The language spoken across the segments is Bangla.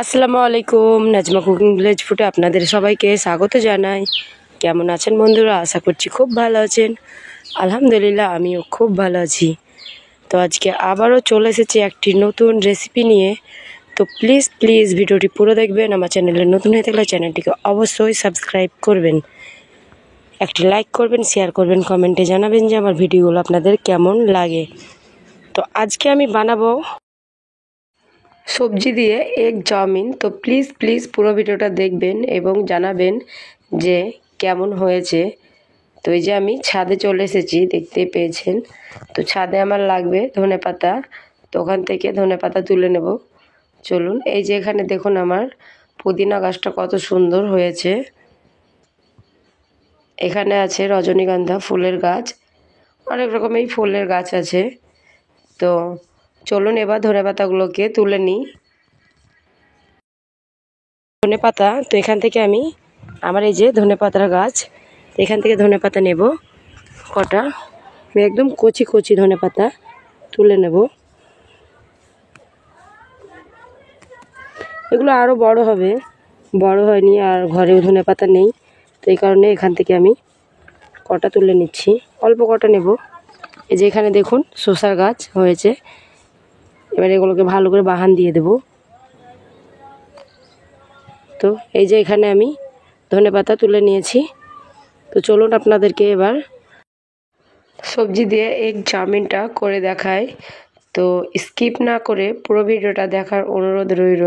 আসসালামু আলাইকুম। নাজমা কুকিং ভিলেজ ফুডে আপনাদের সবাইকে স্বাগত জানাই। কেমন আছেন বন্ধুরা? আশা করছি খুব ভালো আছেন। আলহামদুলিল্লাহ আমিও খুব ভালো আছি। তো আজকে আবারও চলে এসেছি একটি নতুন রেসিপি নিয়ে। তো প্লিজ ভিডিওটি পুরো দেখবেন। আমার চ্যানেলে নতুন হয়ে থাকলে চ্যানেলটিকে অবশ্যই সাবস্ক্রাইব করবেন, একটি লাইক করবেন, শেয়ার করবেন, কমেন্টে জানাবেন যে আমার ভিডিওগুলো আপনাদের কেমন লাগে। তো আজকে আমি বানাবো সবজি দিয়ে এগ চাউমিন। তো প্লিজ পুরো ভিডিওটা দেখবেন এবং জানাবেন যে কেমন হয়েছে। তো এই যে আমি ছাদে চলে এসেছি, দেখতে পেয়েছেন। তো ছাদে আমার লাগবে ধনেপাতা, তো ওখান থেকে ধনেপাতা তুলে নেব। চলুন, এই যে এখানে দেখুন আমার পুদিনা গাছটা কত সুন্দর হয়েছে। এখানে আছে রজনীগন্ধা ফুলের গাছ, অনেক রকমের ফুলের গাছ আছে। তো চলুন এবার ধনেপাতাগুলোকে তুলে নিই। ধনেপাতা, তো এখান থেকে আমি আমার এই যে ধনেপাতার গাছ, এখান থেকে ধনেপাতা নেব কটা। আমি একদম কচি ধনেপাতা তুলে নেব। এগুলো আরও বড় হবে, বড় হয়নি আর ঘরেও ধনেপাতা নেই, তো এই কারণে এখান থেকে আমি কটা তুলে নিচ্ছি, অল্প কটা নেব। এই যে এখানে দেখুন শসার গাছ হয়েছে, এবার এগুলোকে ভালো করে বাহান দিয়ে দেব। তো এই যে এখানে আমি ধনেপাতা তুলে নিয়েছি। তো চলুন আপনাদেরকে এবার সবজি দিয়ে এগ চাউমিনটা করে দেখাই। তো স্কিপ না করে পুরো ভিডিওটা দেখার অনুরোধ রইল।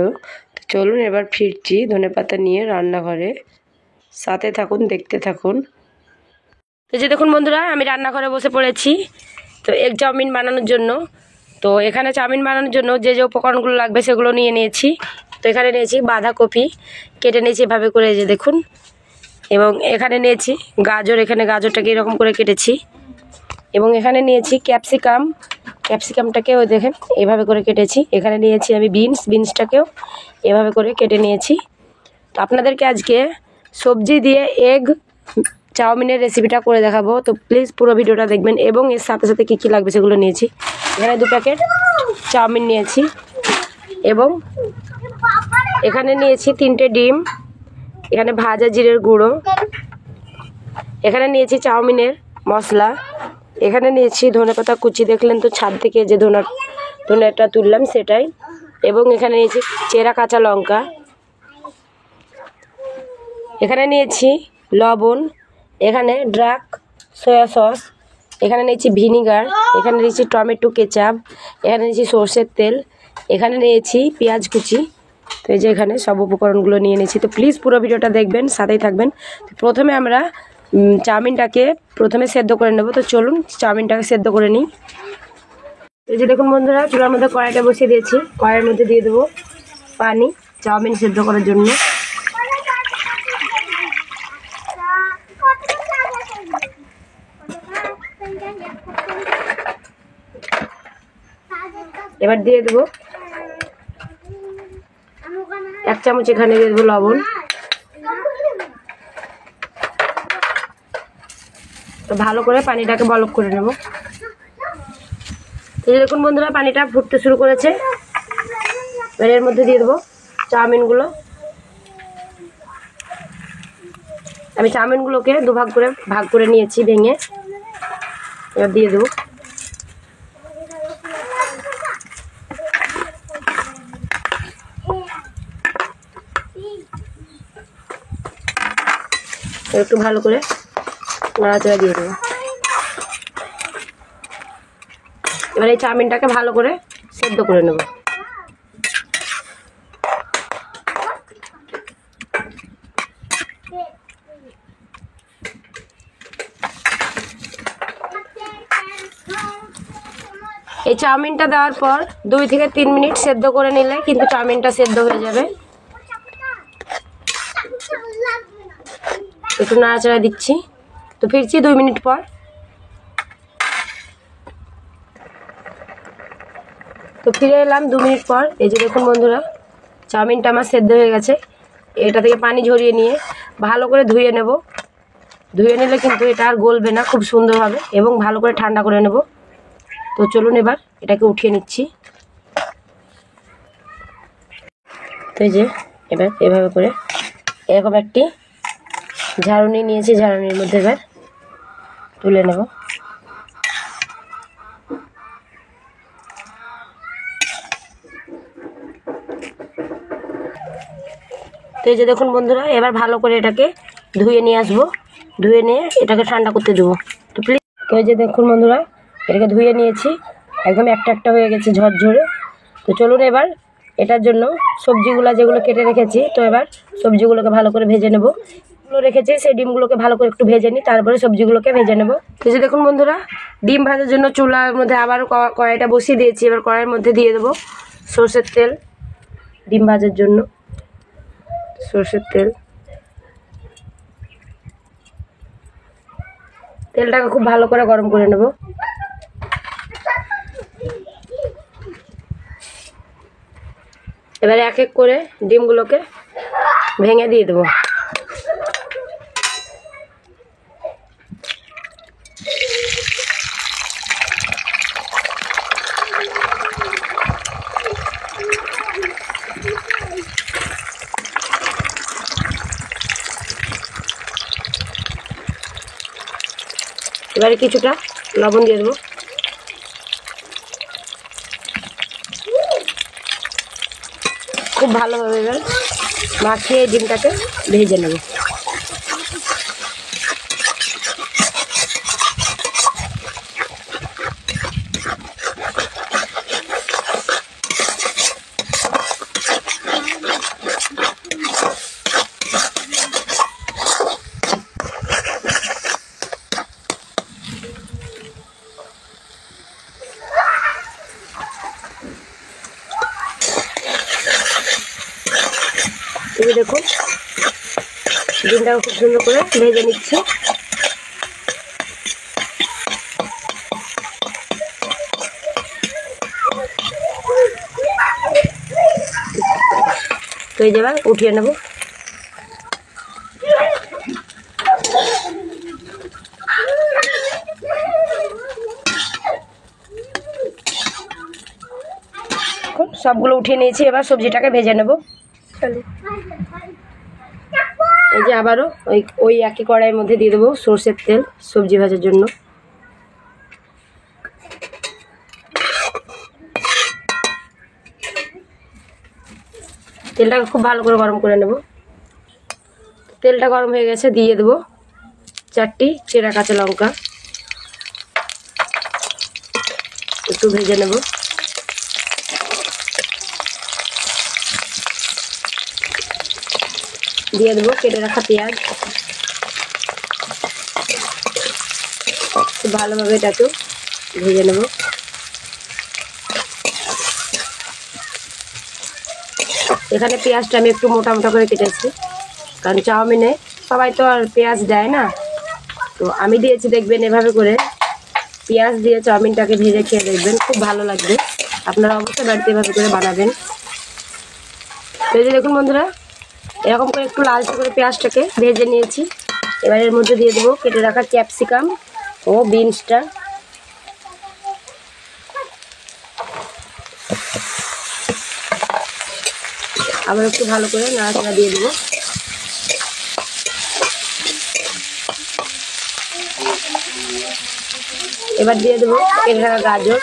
তো চলুন এবার ফিরছি ধনেপাতা নিয়ে রান্নাঘরে, সাথে থাকুন, দেখতে থাকুন। তো যে দেখুন বন্ধুরা, আমি রান্নাঘরে বসে পড়েছি তো এগ চাউমিন বানানোর জন্য। তো এখানে চাউমিন বানানোর জন্য যে উপকরণগুলো লাগবে সেগুলো নিয়ে নিয়েছি। তো এখানে নিয়েছি বাঁধাকপি, কেটে নিয়েছি এভাবে করে, যে দেখুন। এবং এখানে নিয়েছি গাজর, এখানে গাজরটাকে এরকম করে কেটেছি। এবং এখানে নিয়েছি ক্যাপসিকামটাকেও দেখেন এভাবে করে কেটেছি। এখানে নিয়েছি আমি বিনসটাকেও এভাবে করে কেটে নিয়েছি। তো আপনাদেরকে আজকে সবজি দিয়ে এগ চাউমিনের রেসিপিটা করে দেখাবো। তো প্লিজ পুরো ভিডিওটা দেখবেন এবং এর সাথে সাথে কী লাগবে সেগুলো নিয়েছি। এখানে 2 প্যাকেট চাউমিন নিয়েছি এবং এখানে নিয়েছি 3টে ডিম, এখানে ভাজা জিরের গুঁড়ো, এখানে নিয়েছি চাউমিনের মশলা, এখানে নিয়েছি ধনেপাতা কুচি, দেখলেন তো ছাদ থেকে যে ধনেটা তুললাম সেটাই। এবং এখানে নিয়েছি চেরা কাঁচা লঙ্কা, এখানে নিয়েছি লবণ, এখানে ডার্ক সয়া সস, এখানে নিয়েছি ভিনিগার, এখানে নিয়েছি টমেটো কেচাপ, এখানে নিয়েছি সর্ষের তেল, এখানে নিয়েছি পেঁয়াজ কুচি। তো এই যে এখানে সব উপকরণগুলো নিয়ে নিয়েছি। তো প্লিজ পুরো ভিডিওটা দেখবেন, সাথেই থাকবেন। তো প্রথমে আমরা চাউমিনটাকে সেদ্ধ করে নেব। তো চলুন চাউমিনটাকে সেদ্ধ করে নিই। এই যে দেখুন বন্ধুরা, চুলার মধ্যে কড়াইটা বসিয়ে দিয়েছি। কড়াইয়ের মধ্যে দিয়ে দেবো পানি চাউমিন সেদ্ধ করার জন্য। এবার দিয়ে দেবো 1 চামচ, এখানে দিয়ে দেবো লবণ। তো ভালো করে পানিটাকে বলক করে নেব। এই দেখুন বন্ধুরা, পানিটা ফুটতে শুরু করেছে। এবার এর মধ্যে দিয়ে দেবো চাউমিনগুলো। আমি চাউমিনগুলোকে ভাগ করে নিয়েছি ভেঙে, এবার দিয়ে দেবো। একটু ভালো করে নাড়াচাড়া দিয়ে দেবো। এবার এই চাউমিনটাকে ভালো করে সেদ্ধ করে নেব। এই চাউমিনটা দেওয়ার পর 2 থেকে 3 মিনিট সেদ্ধ করে নিলে কিন্তু চাউমিনটা সেদ্ধ হয়ে যাবে। একটু নাড়াচাড়া দিচ্ছি। তো ফিরছি 2 মিনিট পর। তো ফিরে এলাম 2 মিনিট পর। এই যে দেখুন বন্ধুরা, চাউমিনটা আমার সেদ্ধ হয়ে গেছে। এটা থেকে পানি ঝরিয়ে নিয়ে ভালো করে ধুয়ে নেব। ধুয়ে নিলে কিন্তু এটা আর গলবে না, খুব সুন্দর হবে। এবং ভালো করে ঠান্ডা করে নেব। তো চলুন এবার এটাকে উঠিয়ে নিচ্ছি। তো এই যে এবার এভাবে করে এরকম একটি ঝাড়ুনি নিয়েছি, ঝাড়ুনির মধ্যে এবার তুলে নেব। তো এই যে দেখুন বন্ধুরা, এবার ভালো করে এটাকে ধুয়ে নিয়ে আসবো, ধুয়ে নিয়ে এটাকে ঠান্ডা করতে দেবো। তো প্লিজ, তো এই যে দেখুন বন্ধুরা, এটাকে ধুয়ে নিয়েছি, একদম একটা একটা হয়ে গেছে ঝরঝরে। তো চলুন এবার এটার জন্য সবজিগুলো যেগুলো কেটে রেখেছি, তো এবার সবজিগুলোকে ভালো করে ভেজে নেব। রেখেছি সেই ডিমগুলোকে ভালো করে একটু ভেজে নিই, তারপরে সবজিগুলোকে ভেজে নেব। তো যে দেখুন বন্ধুরা, ডিম ভাজার জন্য চুলার মধ্যে আবারও কড়াইটা বসিয়ে দিয়েছি। এবার কড়াইয়ের মধ্যে দিয়ে দেবো সরষের তেল, ডিম ভাজার জন্য সরষের তেল। তেলটাকে খুব ভালো করে গরম করে নেব। এবারে এক এক করে ডিমগুলোকে ভেঙে দিয়ে দেবো। এবারে কিছুটা লবণ দিয়ে দেবো। খুব ভালোভাবে এবার মাখিয়ে ডিমটাকে ভেজে নেব। এই দেখুন ডিমটাকে খুব সুন্দর করে ভেজে নিচ্ছে। তো এই যাবার উঠিয়ে নেব। সবগুলো উঠিয়ে নিয়েছি, এবার সবজিটাকে ভেজে নেব। এই যে আবারও ওই একই কড়াইয়ের মধ্যে দিয়ে দেবো সরষের তেল সবজি ভাজার জন্য। তেলটাকে খুব ভালো করে গরম করে নেব। তেলটা গরম হয়ে গেছে, দিয়ে দেবো 4টি চেরা কাঁচা লঙ্কা, একটু ভেজে নেব। দিয়ে দেবো কেটে রাখা পেঁয়াজ। খুব ভালোভাবে এটাকেও ভেজে নেব। এখানে পেঁয়াজটা আমি একটু মোটা মোটা করে কেটেছি, কারণ চাউমিনে সবাই তো আর পেঁয়াজ দেয় না, তো আমি দিয়েছি। দেখবেন এভাবে করে পেঁয়াজ দিয়ে চাউমিনটাকে ভেজে খেয়ে দেখবেন, খুব ভালো লাগবে। আপনারা অবশ্যই বাড়িতে এভাবে করে বানাবেন। তো এই যে দেখুন বন্ধুরা, এরকম করে একটু লালচে করে পেঁয়াজটাকে ভেজে নিয়েছি। এবার এর মধ্যে দিয়ে দেবো কেটে রাখা ক্যাপসিকাম ও বিনসটা। আবার একটু ভালো করে নাড়াচাড়া দিয়ে দেবো। এবার দিয়ে দেবো কেটে রাখা গাজর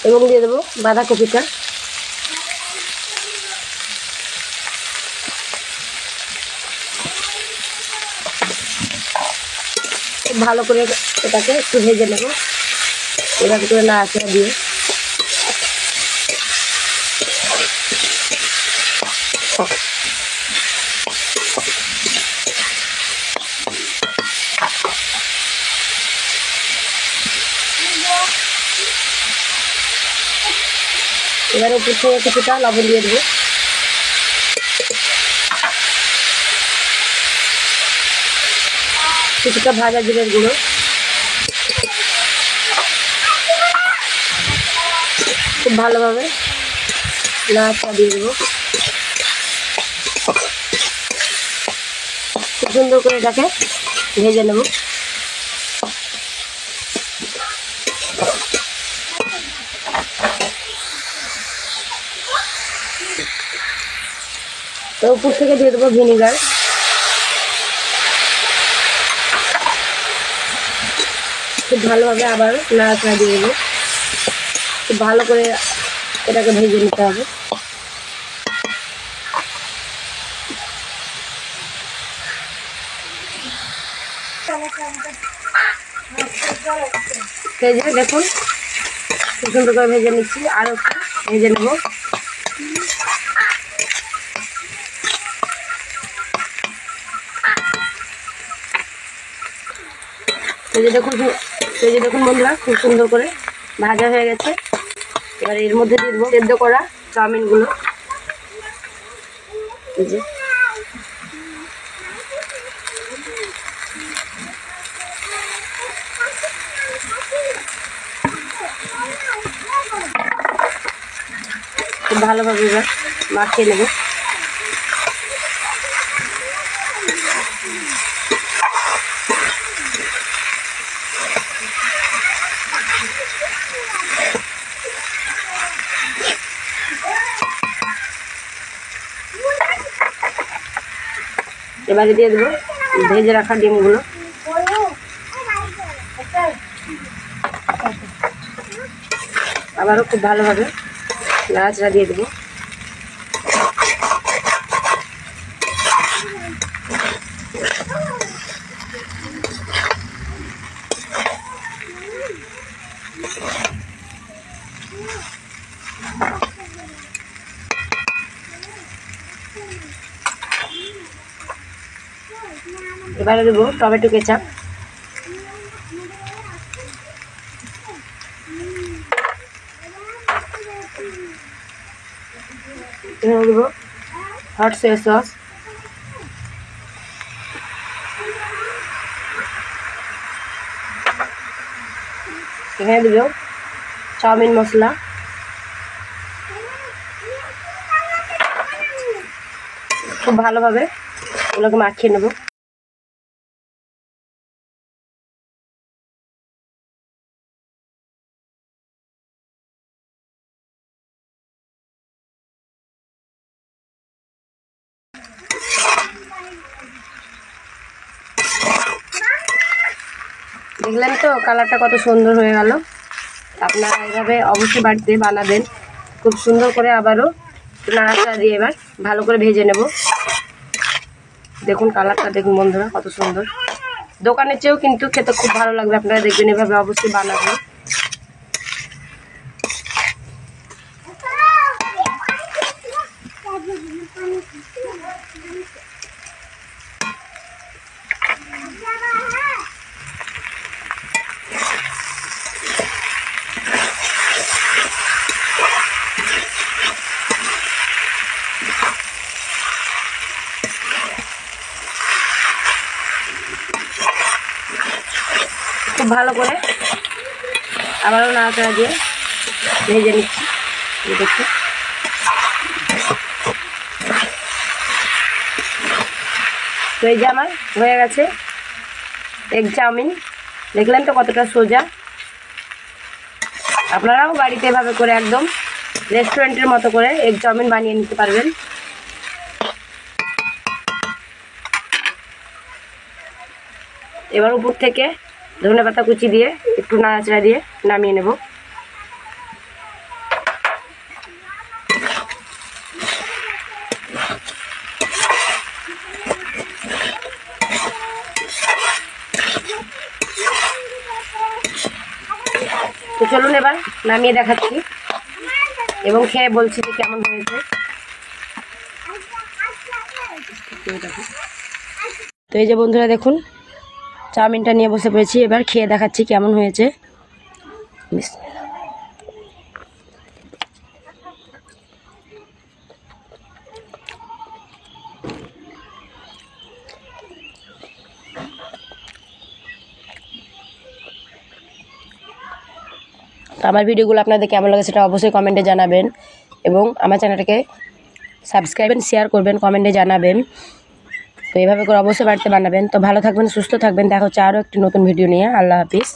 এবং দিয়ে দেবো বাঁধাকপিটা। খুব ভালো করে এটাকে একটু ভেজে নেব, এভাবে করে নাড়াচাড়া দিয়ে। এবারে উপর থেকে কিছুটা লবণ দিয়ে দেবো। কিছুটা ভাজা জিরের গুঁড়ো, খুব ভালোভাবে নাড়াচাড়া দিয়ে দেবো। খুব সুন্দর করে এটাকে ভেজে নেব। তো উপর থেকে দিয়ে দেবো ভিনিগার। খুব ভালোভাবে আবার নাড়াচাড়া দিয়ে দেবো। খুব ভালো করে এটাকে ভেজে নিতে হবে। ভেজে দেখুন খুব সুন্দর করে ভেজে নিচ্ছি, আরও একটু ভেজে নেব। এই যে দেখুন বন্ধুরা, খুব সুন্দর করে ভাজা হয়ে গেছে। এবার এর মধ্যে দিয়ে দেবো সেদ্ধ করা চাউমিনগুলো। এই যে খুব ভালোভাবে এবার মাখিয়ে নেব। এবারে দিয়ে দেবো ভেজে রাখা ডিমগুলো। আবারও খুব ভালোভাবে নাড়াচাড়া দিয়ে দেবো। এবারে দেবো টমেটো কেচাপ। এখানে দেবো হট সয়া সস। এখানে দেবো চাউমিন মশলা। খুব ভালোভাবে এগুলোকে মাখিয়ে নেব। দেখলেন তো কালারটা কত সুন্দর হয়ে গেল। আপনারা এইভাবে অবশ্যই বাড়িতে বানাবেন। খুব সুন্দর করে আবারও নাড়াচাড়া দিয়ে এবার ভালো করে ভেজে নেব। দেখুন কালারটা দেখুন বন্ধুরা কত সুন্দর। দোকানের চেয়েও কিন্তু খেতে খুব ভালো লাগবে। আপনারা দেখবেন এভাবে অবশ্যই বানাবেন। খুব ভালো করে আবারও নাড়াচাড়া দিয়ে ভেজে নিচ্ছি। দেখুন তো এই যে আমার হয়ে গেছে এগ চাউমিন। দেখলেন তো কতটা সোজা। আপনারাও বাড়িতে এভাবে করে একদম রেস্টুরেন্টের মতো করে এগ চাউমিন বানিয়ে নিতে পারবেন। এবার উপর থেকে ধনেপাতা কুচি দিয়ে একটু নাড়াচাড়া দিয়ে নামিয়ে নেব। তো চলুন এবার নামিয়ে দেখাচ্ছি এবং খেয়ে বলছি যে কেমন হয়েছে। তো এই যে বন্ধুরা দেখুন চাউমিনটা নিয়ে বসে পড়েছি। এবার খেয়ে দেখাচ্ছি কেমন হয়েছে। তো আমার ভিডিওগুলো আপনাদের কেমন লাগে সেটা অবশ্যই কমেন্টে জানাবেন এবং আমার চ্যানেলটাকে সাবস্ক্রাইব শেয়ার করবেন, কমেন্টে জানাবেন। তো এইভাবে করে অবশ্যই বাড়িতে বানাবেন। তো ভালো থাকবেন, সুস্থ থাকবেন। দেখা হচ্ছে আরও একটি নতুন ভিডিও নিয়ে। আল্লাহ হাফিজ।